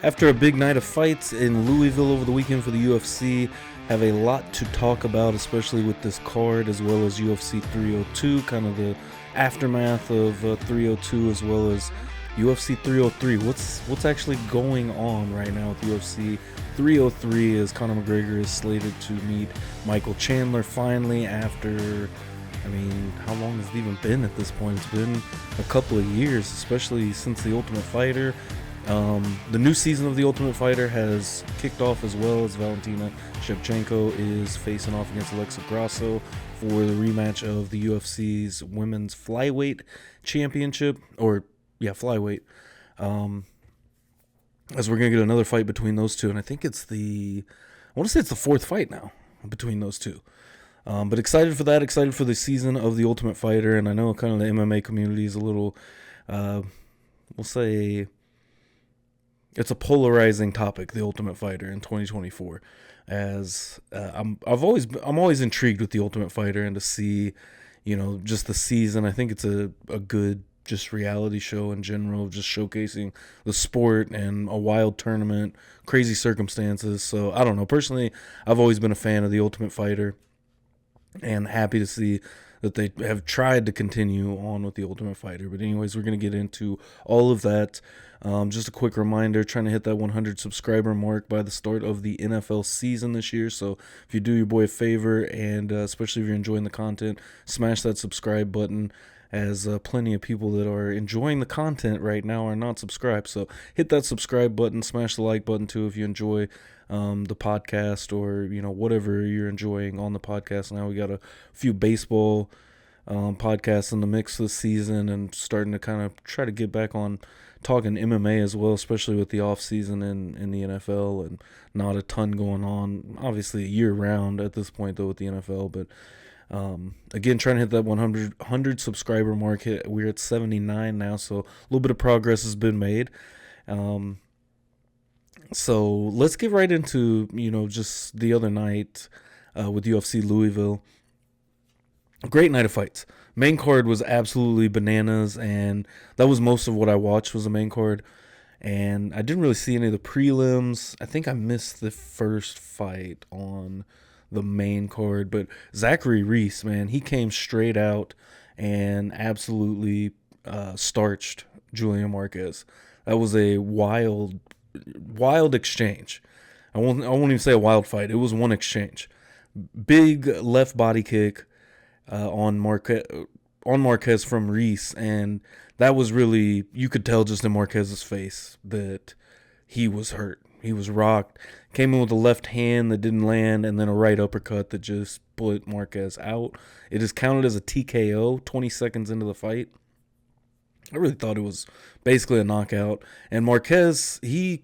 After a big night of fights in Louisville over the weekend for the UFC, have a lot to talk about, especially with this card, as well as UFC 302, kind of the aftermath of 302, as well as UFC 303. What's actually going on right now with UFC 303 as Conor McGregor is slated to meet Michael Chandler finally after, how long has it even been at this point? It's been a couple of years, especially since The Ultimate Fighter. The new season of The Ultimate Fighter has kicked off, as well as Valentina Shevchenko is facing off against Alexa Grasso for the rematch of the UFC's Women's Flyweight Championship, flyweight. As we're going to get another fight between those two, and I think it's the fourth fight now between those two. But excited for that, excited for the season of The Ultimate Fighter, and I know kind of the MMA community is a little, we'll say, it's a polarizing topic, The Ultimate Fighter in 2024, as I'm always intrigued with The Ultimate Fighter and to see, just the season. I think it's a good just reality show in general, just showcasing the sport and a wild tournament, crazy circumstances. So I don't know. Personally, I've always been a fan of The Ultimate Fighter and happy to see that they have tried to continue on with The Ultimate Fighter. But anyways, we're going to get into all of that. Just a quick reminder, trying to hit that 100 subscriber mark by the start of the NFL season this year. So if you do your boy a favor, and especially if you're enjoying the content, smash that subscribe button, as plenty of people that are enjoying the content right now are not subscribed. So hit that subscribe button, smash the like button too if you enjoy the podcast, or whatever you're enjoying on the podcast. Now we got a few baseball podcasts in the mix this season, and starting to kind of try to get back on talking MMA as well, especially with the off season in the NFL and not a ton going on. Obviously year round at this point though with the NFL, but again, trying to hit that 100 subscriber mark. We're at 79 now, so a little bit of progress has been made. So let's get right into, just the other night with UFC Louisville. Great night of fights. Main card was absolutely bananas, and that was most of what I watched was the main card. And I didn't really see any of the prelims. I think I missed the first fight on the main card, but Zachary Reese, man, he came straight out and absolutely starched Julian Marquez. That was a wild exchange. I won't even say a wild fight. It was one exchange. Big left body kick on Marquez from Reese, and that was really, you could tell just in Marquez's face that he was hurt. He was rocked. Came in with a left hand that didn't land, and then a right uppercut that just put Marquez out. It is counted as a TKO 20 seconds into the fight. I really thought it was basically a knockout. And Marquez, he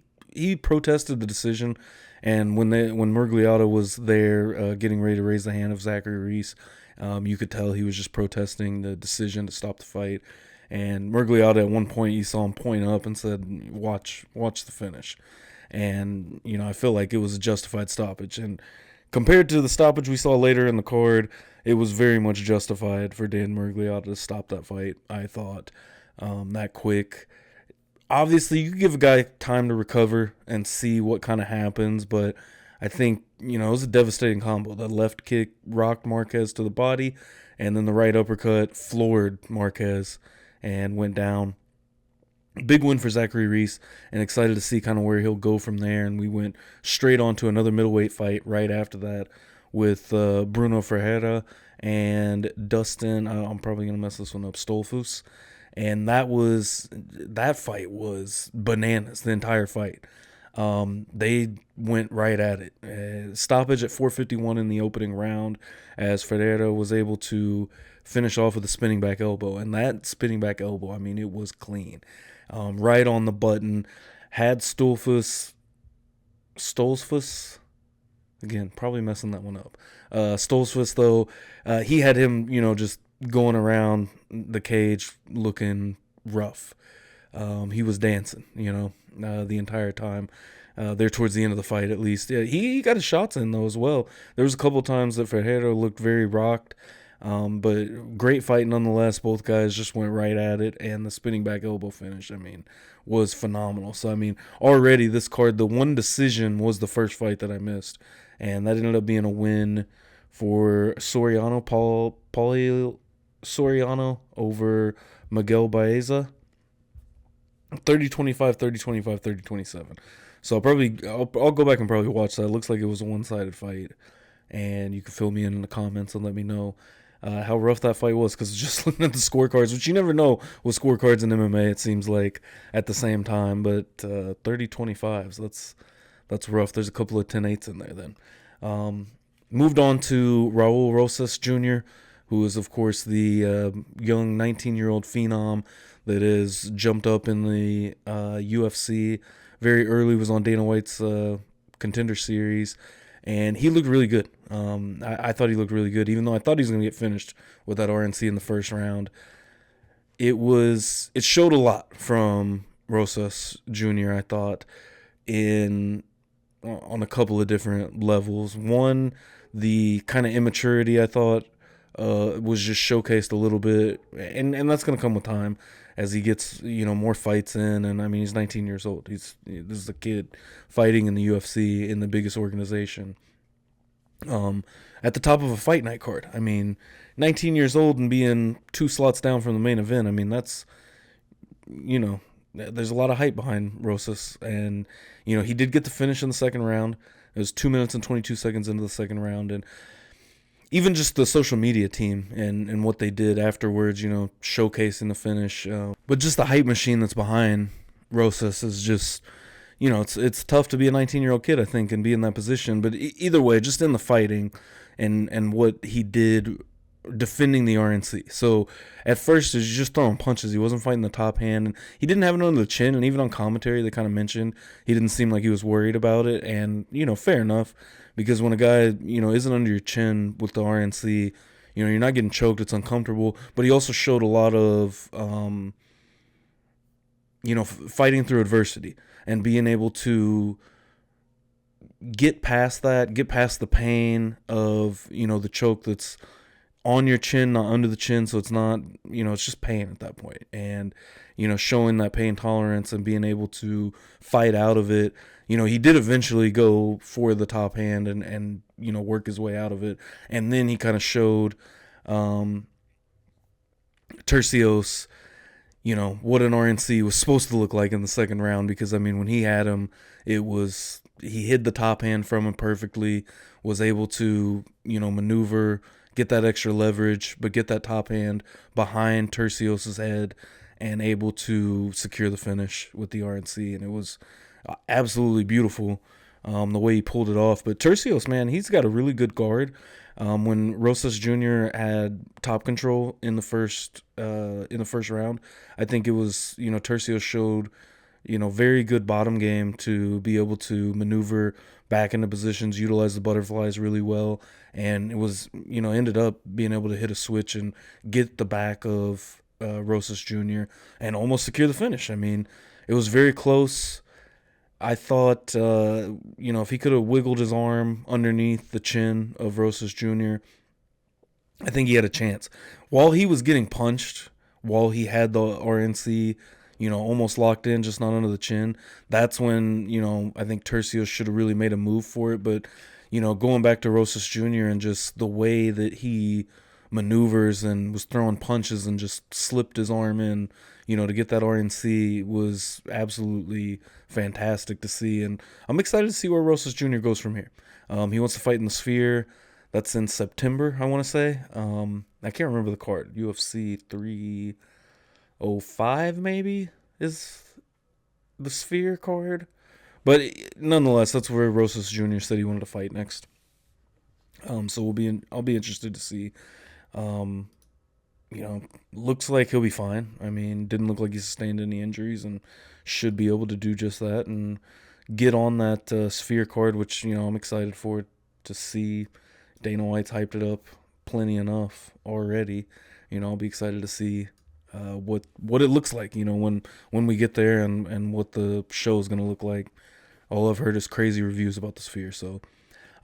protested the decision, and when Murgliata was there getting ready to raise the hand of Zachary Reese, you could tell he was just protesting the decision to stop the fight. And Murgliata, at one point, you saw him point up and said, watch the finish. And, I feel like it was a justified stoppage. And compared to the stoppage we saw later in the card, it was very much justified for Dan Murgliata to stop that fight, I thought, that quick. Obviously, you give a guy time to recover and see what kind of happens, but I think, it was a devastating combo. That left kick rocked Marquez to the body, and then the right uppercut floored Marquez and went down. Big win for Zachary Reese, and excited to see kind of where he'll go from there. And we went straight on to another middleweight fight right after that with Bruno Ferreira and Dustin, I'm probably going to mess this one up, Stolfus. And that fight was bananas, the entire fight. They went right at it. Stoppage at 4:51 in the opening round, as Ferreira was able to finish off with a spinning back elbow. And that spinning back elbow, it was clean. Right on the button. Had Stolfus, again, probably messing that one up. Stolfus, though, he had him, just going around the cage looking rough. He was dancing, the entire time. There towards the end of the fight, at least. Yeah, he got his shots in, though, as well. There was a couple times that Ferreira looked very rocked. But great fight nonetheless. Both guys just went right at it, and the spinning back elbow finish, I mean, was phenomenal. So, I mean, already this card, the one decision was the first fight that I missed, and that ended up being a win for Soriano, Paul Soriano over Miguel Baeza. 30-25, 30-25, 30-27. So I'll go back and probably watch that. It looks like it was a one-sided fight, and you can fill me in the comments and let me know how rough that fight was, because just looking at the scorecards, which you never know with scorecards in MMA, it seems like at the same time, but 30-25, so that's rough. There's a couple of 10-8s in there then. Moved on to Raul Rosas Jr., who is, of course, the young 19-year-old phenom that has jumped up in the UFC very early, was on Dana White's Contender Series, and he looked really good. I thought he looked really good, even though I thought he was going to get finished with that RNC in the first round. It showed a lot from Rosas Jr., I thought, on a couple of different levels. One, the kind of immaturity, I thought, was just showcased a little bit, and that's going to come with time as he gets more fights in. And I mean, he's 19 years old. This is a kid fighting in the UFC in the biggest organization, at the top of a fight night card. I mean, 19 years old and being 2 slots down from the main event. I mean, that's there's a lot of hype behind Rosas, and he did get the finish in the second round. It was 2 minutes and 22 seconds into the second round, and even just the social media team and what they did afterwards, showcasing the finish. But just the hype machine that's behind Rosas is just, it's tough to be a 19-year-old kid, I think, and be in that position. But either way, just in the fighting and what he did defending the RNC. So at first, he was just throwing punches. He wasn't fighting the top hand, and he didn't have it under the chin. And even on commentary, they kind of mentioned he didn't seem like he was worried about it. And fair enough, because when a guy isn't under your chin with the RNC, you're not getting choked. It's uncomfortable. But he also showed a lot of fighting through adversity and being able to get past that, get past the pain of the choke that's on your chin, not under the chin, so it's not, it's just pain at that point. And, showing that pain tolerance and being able to fight out of it. He did eventually go for the top hand and work his way out of it. And then he kind of showed Tercios, what an RNC was supposed to look like in the second round, because, I mean, when he had him, he hid the top hand from him perfectly, was able to, maneuver, get that extra leverage, but get that top hand behind Tercios' head and able to secure the finish with the RNC. And it was absolutely beautiful, the way he pulled it off. But Tercios, man, he's got a really good guard. When Rosas Jr. had top control in the first round, I think it was, Tercios showed, very good bottom game to be able to maneuver back into positions, utilize the butterflies really well, and it was, ended up being able to hit a switch and get the back of Rosas Jr. and almost secure the finish. I mean, it was very close. I thought, if he could have wiggled his arm underneath the chin of Rosas Jr., I think he had a chance. While he was getting punched, while he had the RNC, almost locked in, just not under the chin, that's when, I think Tercios should have really made a move for it. But, going back to Rosas Jr. and just the way that he maneuvers and was throwing punches and just slipped his arm in, to get that RNC was absolutely fantastic to see. And I'm excited to see where Rosas Jr. goes from here. He wants to fight in the Sphere. That's in September, I want to say. I can't remember the card. UFC 305 maybe is the Sphere card. But nonetheless, that's where Rosas Jr. said he wanted to fight next. So I'll be interested to see. Looks like he'll be fine. I mean, didn't look like he sustained any injuries and should be able to do just that and get on that Sphere card, which, I'm excited for to see. Dana White's hyped it up plenty enough already. I'll be excited to see what it looks like, when we get there and what the show is going to look like. All I've heard is crazy reviews about the Sphere, so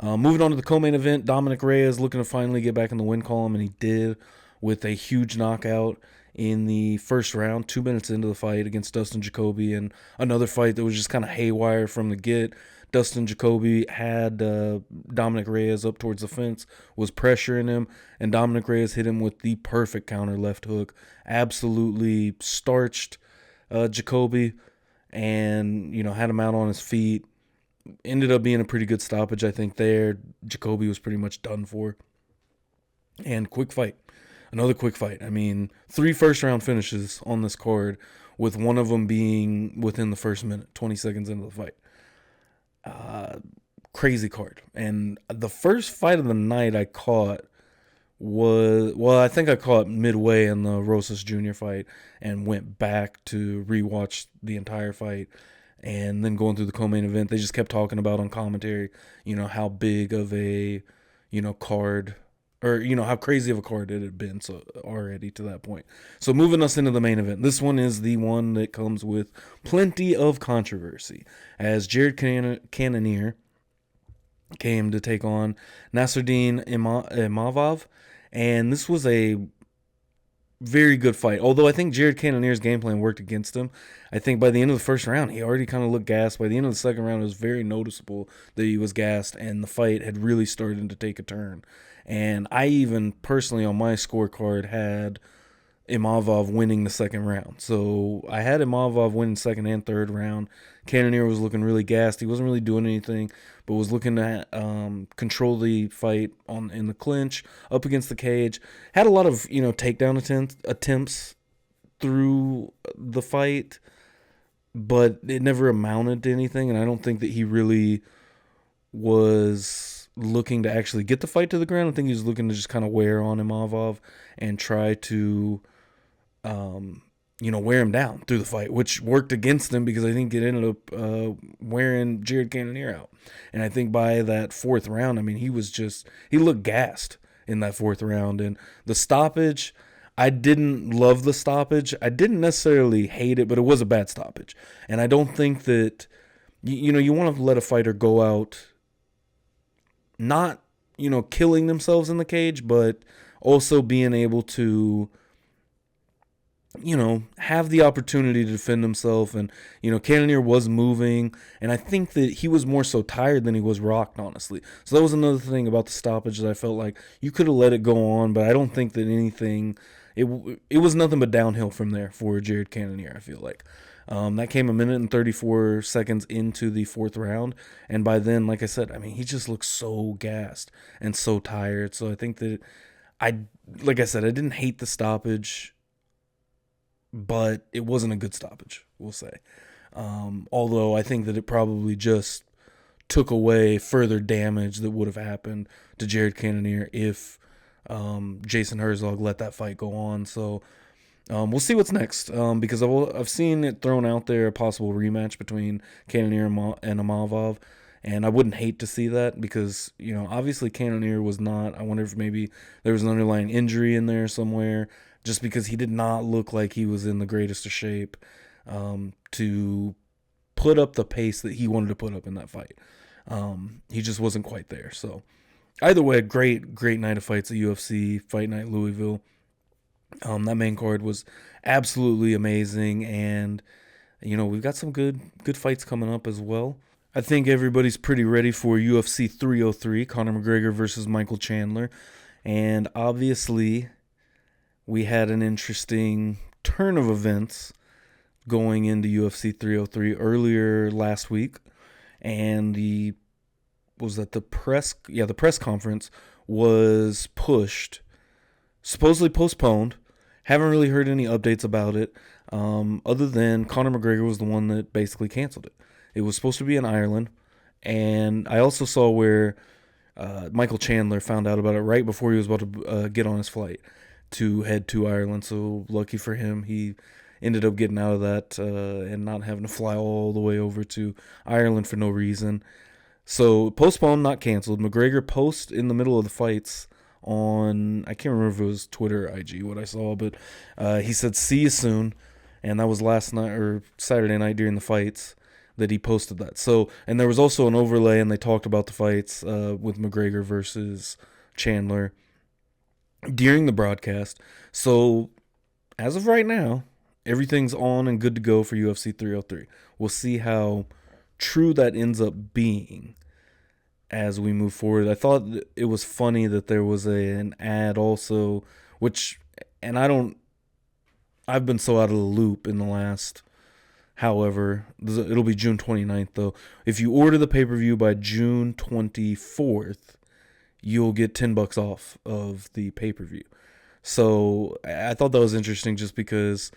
Moving on to the co-main event, Dominic Reyes looking to finally get back in the win column, and he did with a huge knockout in the first round, 2 minutes into the fight against Dustin Jacoby, and another fight that was just kind of haywire from the get. Dustin Jacoby had Dominic Reyes up towards the fence, was pressuring him, and Dominic Reyes hit him with the perfect counter left hook. Absolutely starched Jacoby, and had him out on his feet. Ended up being a pretty good stoppage, I think, there. Jacoby was pretty much done for. And quick fight. Another quick fight. I mean, 3 first-round finishes on this card, with one of them being within the first minute, 20 seconds into the fight. Crazy card. And the first fight of the night I caught I think I caught midway in the Rosas Jr. fight and went back to rewatch the entire fight. And then going through the co-main event, they just kept talking about on commentary, how big of a, card, or, how crazy of a card it had been so already to that point. So moving us into the main event. This one is the one that comes with plenty of controversy, as Jared Cannonier came to take on Nasruddin Imavov. And this was a very good fight. Although I think Jared Cannonier's game plan worked against him. I think by the end of the first round, he already kind of looked gassed. By the end of the second round, it was very noticeable that he was gassed, and the fight had really started to take a turn. And I even personally on my scorecard had Imavov winning the second round. So I had Imavov winning second and third round. Cannonier was looking really gassed. He wasn't really doing anything, but was looking to control the fight in the clinch, up against the cage. Had a lot of takedown attempts through the fight, but it never amounted to anything. And I don't think that he really was looking to actually get the fight to the ground. I think he was looking to just kind of wear on Imavov and try to wear him down through the fight, which worked against him because I think it ended up wearing Jared Cannonier out. And I think by that fourth round, I mean, he looked gassed in that fourth round. And the stoppage, I didn't love the stoppage. I didn't necessarily hate it, but it was a bad stoppage. And I don't think that, you want to let a fighter go out not, killing themselves in the cage, but also being able to have the opportunity to defend himself. And, Cannonier was moving, and I think that he was more so tired than he was rocked, honestly. So that was another thing about the stoppage that I felt like you could have let it go on, but I don't think that anything, it was nothing but downhill from there for Jared Cannonier, I feel like. That came 1 minute and 34 seconds into the fourth round, and by then, like I said, I mean, he just looked so gassed and so tired. So I think that like I said, I didn't hate the stoppage, but it wasn't a good stoppage, we'll say. Although I think that it probably just took away further damage that would have happened to Jared Cannonier if Jason Herzog let that fight go on. So we'll see what's next, because I've seen it thrown out there, a possible rematch between Cannonier and Imavov. And I wouldn't hate to see that because, obviously Cannonier was not. I wonder if maybe there was an underlying injury in there somewhere, just because he did not look like he was in the greatest of shape to put up the pace that he wanted to put up in that fight. He just wasn't quite there. So either way, great night of fights at UFC Fight Night Louisville. That main card was absolutely amazing, and we've got some good fights coming up as well. I think everybody's pretty ready for UFC 303, Conor McGregor versus Michael Chandler. And obviously, we had an interesting turn of events going into UFC 303 earlier last week. And the press conference was pushed, supposedly postponed. Haven't really heard any updates about it, other than Conor McGregor was the one that basically canceled it. It was supposed to be in Ireland, and I also saw where Michael Chandler found out about it right before he was about to get on his flight to head to Ireland. So lucky for him, he ended up getting out of that and not having to fly all the way over to Ireland for no reason. So postponed, not canceled. McGregor post in the middle of the fights on, I can't remember if it was Twitter or IG what I saw, but he said, "See you soon." And that was last night or Saturday night during the fights. that he posted that. So, and there was also an overlay, and they talked about the fights with McGregor versus Chandler during the broadcast. So, as of right now, everything's on and good to go for UFC 303. We'll see how true that ends up being as we move forward. I thought it was funny that there was an ad also, which, and I've been so out of the loop in the last, however, it'll be June 29th though. If you order the pay-per-view by June 24th, you'll get $10 off of the pay-per-view. So I thought that was interesting just because,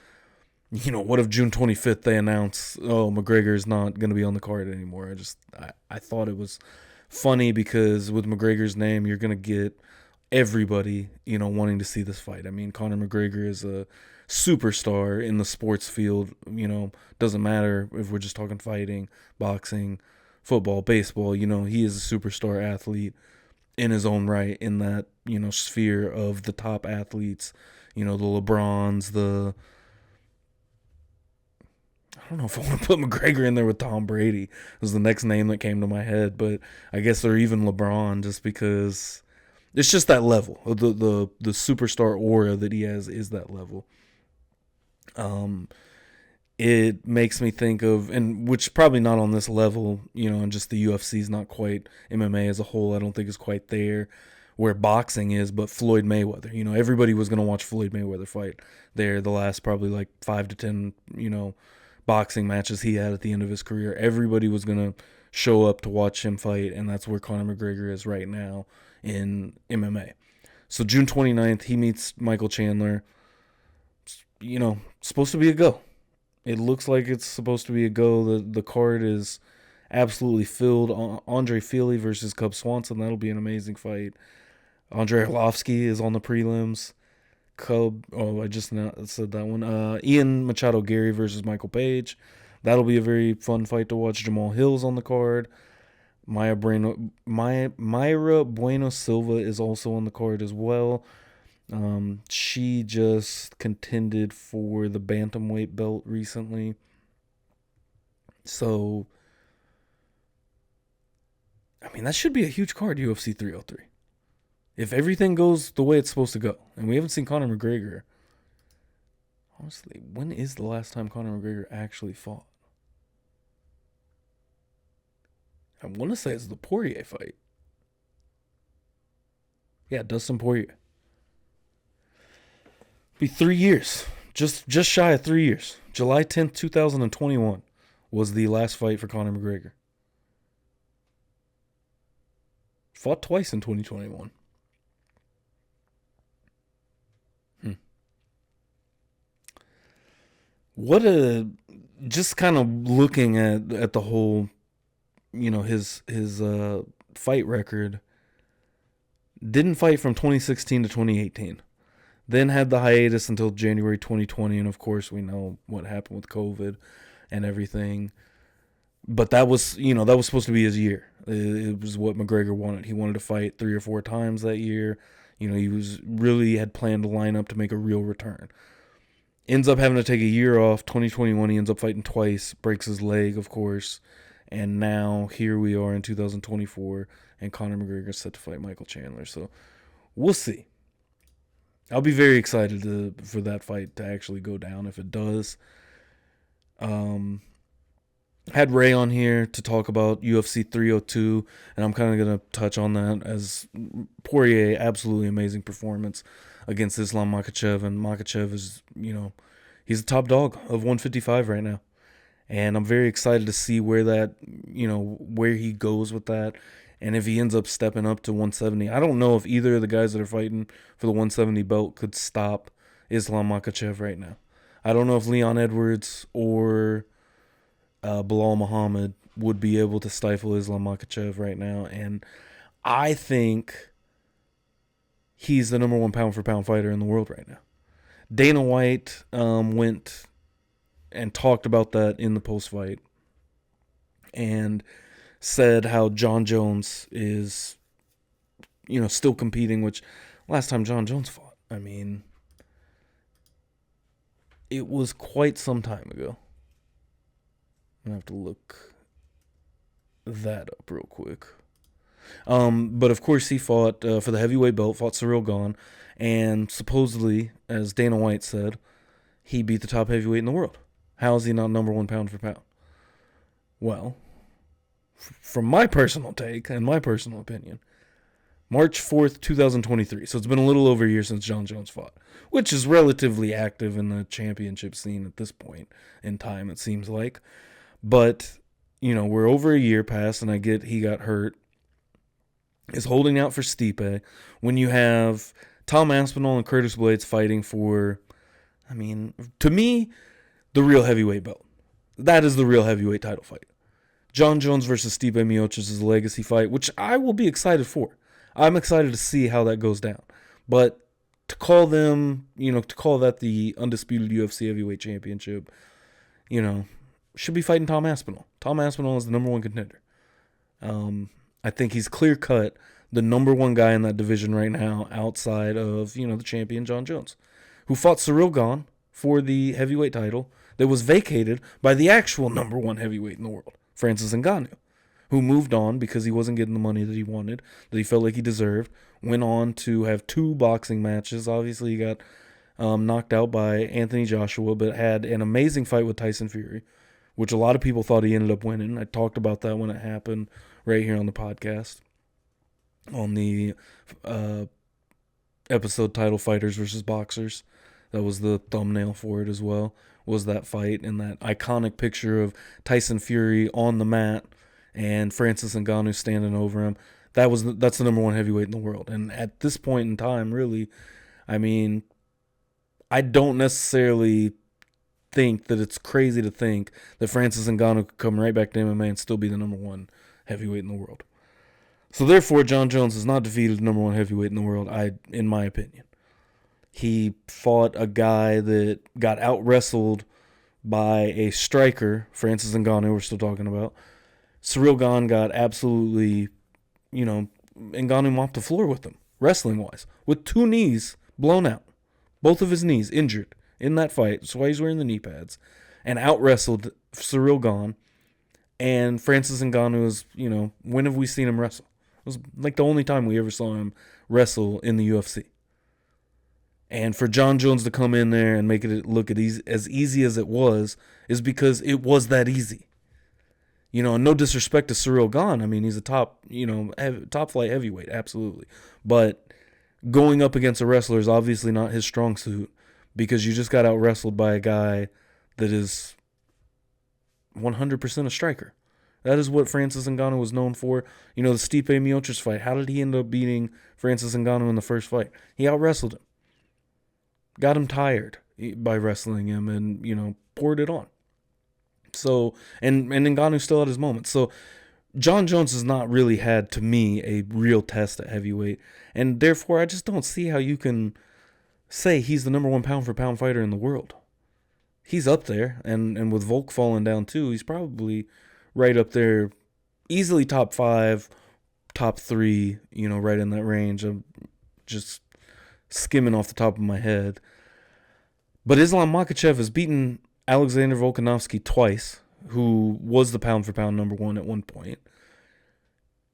what if June 25th they announce, oh, McGregor is not going to be on the card anymore? I thought it was funny because with McGregor's name, you're going to get everybody, wanting to see this fight. I mean, Conor McGregor is a superstar in the sports field. Doesn't matter if we're just talking fighting, boxing, football, baseball. He is a superstar athlete in his own right in that, sphere of the top athletes, the LeBrons, I don't know if I want to put McGregor in there with Tom Brady. It was the next name that came to my head, but I guess they're even LeBron just because it's just that level. The superstar aura that he has is that level. It makes me think of, and which probably not on this level, and just the UFC is not quite, MMA as a whole, I don't think is quite there where boxing is, but Floyd Mayweather. Everybody was going to watch Floyd Mayweather fight there the last probably like 5 to 10, boxing matches he had at the end of his career. Everybody was going to show up to watch him fight, and that's where Conor McGregor is right now in MMA. So June 29th, he meets Michael Chandler. Supposed to be a go. It looks like it's supposed to be a go. The card is absolutely filled. Andre Fili versus Cub Swanson. That'll be an amazing fight. Andrei Arlovsky is on the prelims. I just said that one. Ian Machado Gary versus Michael Page. That'll be a very fun fight to watch. Jamal Hill's on the card. Myra Bueno Silva is also on the card as well. She just contended for the bantamweight belt recently. So, that should be a huge card, UFC 303. If everything goes the way it's supposed to go, and we haven't seen Conor McGregor. Honestly, when is the last time Conor McGregor actually fought? I want to say it's the Poirier fight. Yeah, Dustin Poirier. Be 3 years. Just shy of 3 years. July 10th, 2021 was the last fight for Conor McGregor. Fought twice in 2021. Just kind of looking at the whole, his fight record. Didn't fight from 2016 to 2018. Then had the hiatus until January 2020, and of course we know what happened with COVID and everything. But that was supposed to be his year. It was what McGregor wanted. He wanted to fight 3 or 4 times that year. He had planned to line up to make a real return. Ends up having to take a year off. 2021, he ends up fighting twice. Breaks his leg, of course. And now here we are in 2024, and Conor McGregor is set to fight Michael Chandler. So we'll see. I'll be very excited for that fight to actually go down if it does. Had Ray on here to talk about UFC 302, and I'm kind of going to touch on that as Poirier, absolutely amazing performance against Islam Makhachev, and Makhachev is, he's the top dog of 155 right now. And I'm very excited to see where he goes with that. And if he ends up stepping up to 170, I don't know if either of the guys that are fighting for the 170 belt could stop Islam Makhachev right now. I don't know if Leon Edwards or Bilal Muhammad would be able to stifle Islam Makhachev right now. And I think he's the number 1 pound-for-pound fighter in the world right now. Dana White went and talked about that in the post-fight and said how John Jones is, still competing, which last time John Jones fought, it was quite some time ago. I have to look that up real quick. But of course, he fought for the heavyweight belt, fought Cyril Gahn, and supposedly, as Dana White said, he beat the top heavyweight in the world. How is he not number one pound for pound? Well, from my personal take and my personal opinion, March 4th, 2023. So it's been a little over a year since Jon Jones fought, which is relatively active in the championship scene at this point in time, it seems like. But, we're over a year past, and I get he got hurt. Is holding out for Stipe when you have Tom Aspinall and Curtis Blaydes fighting for, to me, the real heavyweight belt. That is the real heavyweight title fight. Jon Jones versus Stipe Miocic is a legacy fight, which I will be excited for. I'm excited to see how that goes down. But to call them, to call that the undisputed UFC heavyweight championship, should be fighting Tom Aspinall. Tom Aspinall is the number one contender. I think he's clear-cut the number one guy in that division right now outside of, the champion Jon Jones, who fought Cyril Gahn for the heavyweight title that was vacated by the actual number one heavyweight in the world, Francis Ngannou, who moved on because he wasn't getting the money that he wanted, that he felt like he deserved, went on to have 2 boxing matches. Obviously, he got knocked out by Anthony Joshua, but had an amazing fight with Tyson Fury, which a lot of people thought he ended up winning. I talked about that when it happened right here on the podcast, on the episode title Fighters versus Boxers. That was the thumbnail for it as well, was that fight and that iconic picture of Tyson Fury on the mat and Francis Ngannou standing over him. That's the number one heavyweight in the world. And at this point in time, really, I don't necessarily think that it's crazy to think that Francis Ngannou could come right back to MMA and still be the number one heavyweight in the world. So therefore, Jon Jones has not defeated the number one heavyweight in the world, in my opinion. He fought a guy that got out-wrestled by a striker, Francis Ngannou, we're still talking about. Cyril Gahn got absolutely, Ngannou mopped the floor with him, wrestling-wise, with 2 knees blown out. Both of his knees injured in that fight. That's why he's wearing the knee pads. And out-wrestled Cyril Gahn. And Francis Ngannou is, when have we seen him wrestle? It was like the only time we ever saw him wrestle in the UFC. And for Jon Jones to come in there and make it look as easy as it was is because it was that easy. And no disrespect to Cyril Gahn. He's a top flight heavyweight, absolutely. But going up against a wrestler is obviously not his strong suit because you just got out wrestled by a guy that is 100% a striker. That is what Francis Ngannou was known for. The Stipe Miocic fight. How did he end up beating Francis Ngannou in the first fight? He out-wrestled him. Got him tired by wrestling him and, poured it on. So, and Ngannou still had his moments. So, Jon Jones has not really had, to me, a real test at heavyweight. And therefore, I just don't see how you can say he's the number one pound-for-pound fighter in the world. He's up there, and with Volk falling down too, he's probably right up there, easily top 5, top 3, right in that range. I'm just skimming off the top of my head. But Islam Makhachev has beaten Alexander Volkanovski twice, who was the pound-for-pound number 1 at one point.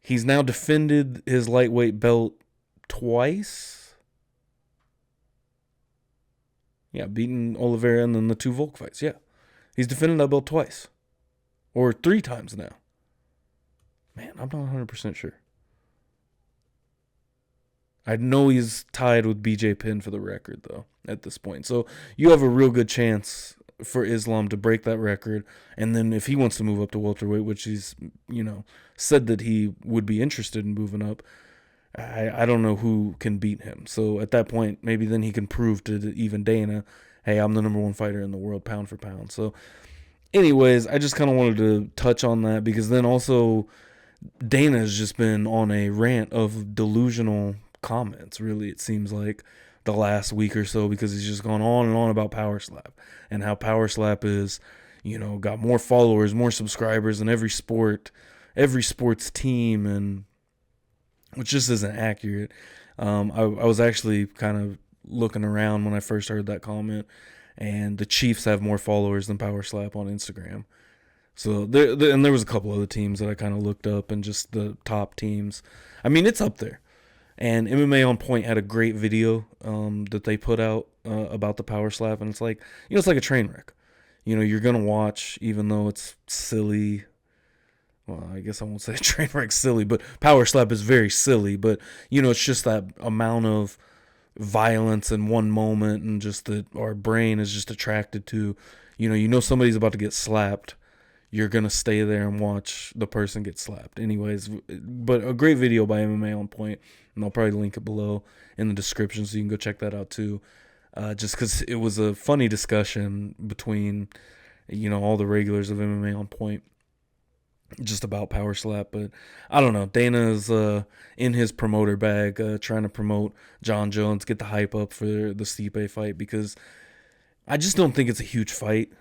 He's now defended his lightweight belt twice. Yeah, beating Oliveira and then the 2 Volk fights. Yeah, he's defended that belt twice. Or 3 times now. Man, I'm not 100% sure. I know he's tied with BJ Penn for the record, though, at this point. So you have a real good chance for Islam to break that record. And then if he wants to move up to welterweight, which he's, said that he would be interested in moving up, I don't know who can beat him. So at that point, maybe then he can prove to even Dana, hey, I'm the number 1 fighter in the world, pound for pound. So anyways, I just kind of wanted to touch on that because then also Dana has just been on a rant of delusional comments, really, it seems like, the last week or so, because he's just gone on and on about Power Slap and how Power Slap is, got more followers, more subscribers in every sports team, and which just isn't accurate. I was actually kind of looking around when I first heard that comment, and the Chiefs have more followers than Power Slap on Instagram. So and there was a couple other teams that I kind of looked up, and just the top teams. I mean, it's up there. And MMA On Point had a great video that they put out about the power slap, and it's like, it's like a train wreck. You're gonna watch, even though it's silly. Well, I guess I won't say train wreck silly, but power slap is very silly. But it's just that amount of violence in one moment, and just that our brain is just attracted to. Somebody's about to get slapped. You're gonna stay there and watch the person get slapped. Anyways, but a great video by MMA On Point, and I'll probably link it below in the description so you can go check that out too. Just because it was a funny discussion between, all the regulars of MMA On Point, just about power slap. But I don't know. Dana is in his promoter bag, trying to promote John Jones, get the hype up for the Stipe fight, because I just don't think it's a huge fight.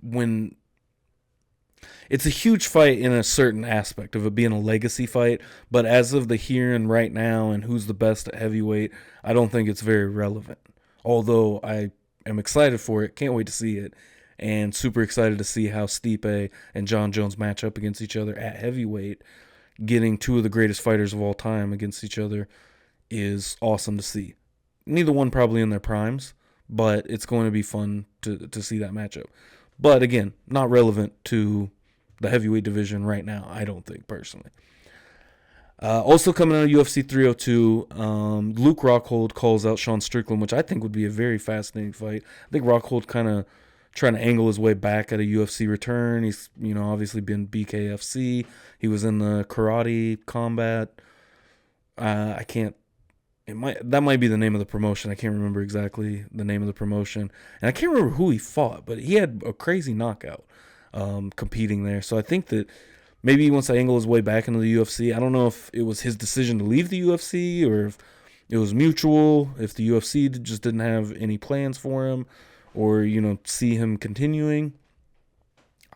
When it's a huge fight in a certain aspect of it being a legacy fight, but as of the here and right now and who's the best at heavyweight, I don't think it's very relevant. Although I am excited for it, can't wait to see it, and super excited to see how Stipe and John Jones match up against each other at heavyweight. Getting two of the greatest fighters of all time against each other is awesome to see. Neither one probably in their primes, but it's going to be fun to see that matchup. But again, not relevant to the heavyweight division right now, I don't think, personally. Also coming out of UFC 302, Luke Rockhold calls out Sean Strickland, which I think would be a very fascinating fight. I think Rockhold kind of trying to angle his way back at a UFC return. He's, obviously been BKFC. He was in the karate combat. That might be the name of the promotion. I can't remember exactly the name of the promotion. And I can't remember who he fought, but he had a crazy knockout competing there. So I think that maybe he wants to angle his way back into the UFC. I don't know if it was his decision to leave the UFC or if it was mutual, if the UFC just didn't have any plans for him, or, see him continuing.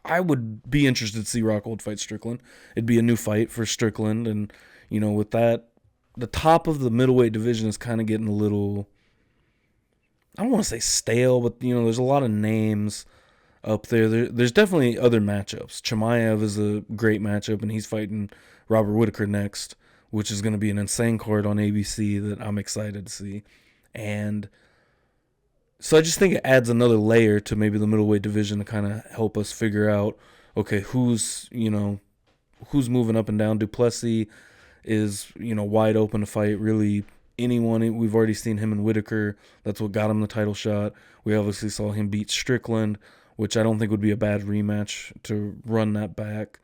I would be interested to see Rockhold fight Strickland. It'd be a new fight for Strickland. And, with that, the top of the middleweight division is kind of getting a little, I don't want to say stale, but, there's a lot of names up there. There's definitely other matchups. Chimaev is a great matchup, and he's fighting Robert Whittaker next, which is going to be an insane card on ABC that I'm excited to see. And so I just think it adds another layer to maybe the middleweight division to kind of help us figure out, okay, who's moving up and down. Duplessis is, wide open to fight really anyone. We've already seen him in Whittaker. That's what got him the title shot. We obviously saw him beat Strickland, which I don't think would be a bad rematch to run that back.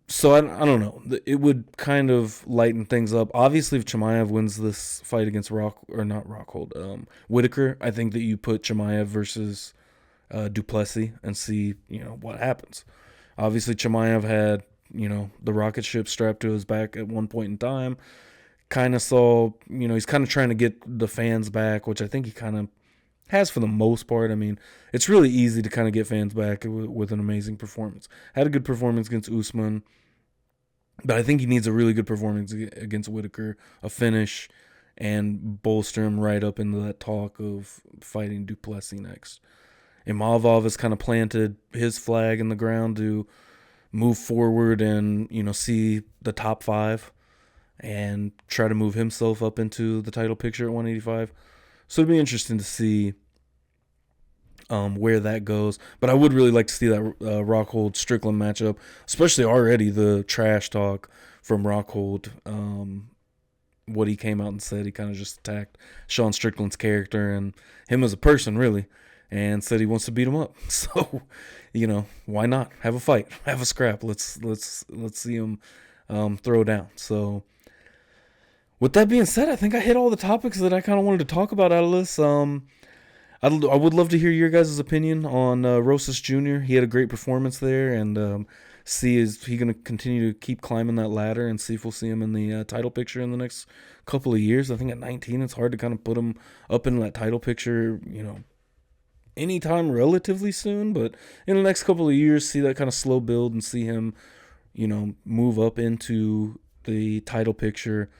So I don't know. It would kind of lighten things up. Obviously, if Chimaev wins this fight against Whittaker, I think that you put Chimaev versus Duplessis and see, what happens. Obviously, Chimaev had, the rocket ship strapped to his back at one point in time. Kind of saw, he's kind of trying to get the fans back, which I think he kind of has for the most part. I mean, it's really easy to kind of get fans back with an amazing performance. Had a good performance against Usman, but I think he needs a really good performance against Whittaker, a finish, and bolster him right up into that talk of fighting Duplessis next. Imavov has kind of planted his flag in the ground to move forward and, see the top 5 and try to move himself up into the title picture at 185. So it'd be interesting to see where that goes. But I would really like to see that Rockhold Strickland matchup, especially already the trash talk from Rockhold. What he came out and said, he kind of just attacked Sean Strickland's character and him as a person, really, and said he wants to beat him up. So, why not have a fight, have a scrap? Let's see him throw down. So, with that being said, I think I hit all the topics that I kind of wanted to talk about out of this. I would love to hear your guys' opinion on Rosas Jr. He had a great performance there, and see is he going to continue to keep climbing that ladder, and see if we'll see him in the title picture in the next couple of years. I think at 19, it's hard to kind of put him up in that title picture, anytime relatively soon, but in the next couple of years, see that kind of slow build and see him, move up into the title picture.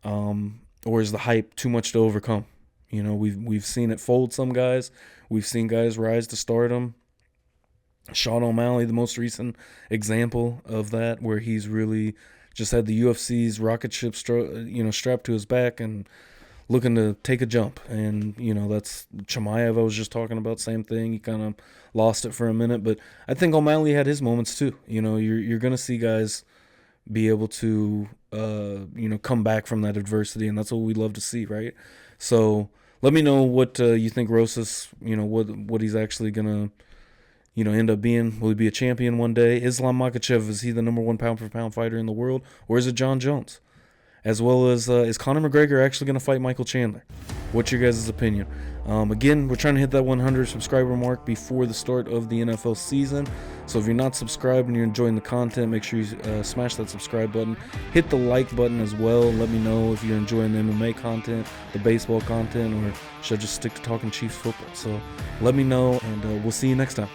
Or is the hype too much to overcome? We've seen it fold some guys. We've seen guys rise to stardom. Sean O'Malley, the most recent example of that, where he's really just had the UFC's rocket ship strapped to his back and looking to take a jump. And, that's Chimaev I was just talking about, same thing. He kind of lost it for a minute, but I think O'Malley had his moments too. You're going to see guys be able to, come back from that adversity, and that's what we love to see, right? So let me know what you think Rosas, what he's actually going to, end up being. Will he be a champion one day? Islam Makhachev, is he the number one pound-for-pound fighter in the world, or is it John Jones? As well as, is Conor McGregor actually going to fight Michael Chandler? What's your guys' opinion? Again, we're trying to hit that 100 subscriber mark before the start of the NFL season. So if you're not subscribed and you're enjoying the content, make sure you smash that subscribe button. Hit the like button as well. Let me know if you're enjoying the MMA content, the baseball content, or should I just stick to talking Chiefs football? So let me know, and we'll see you next time.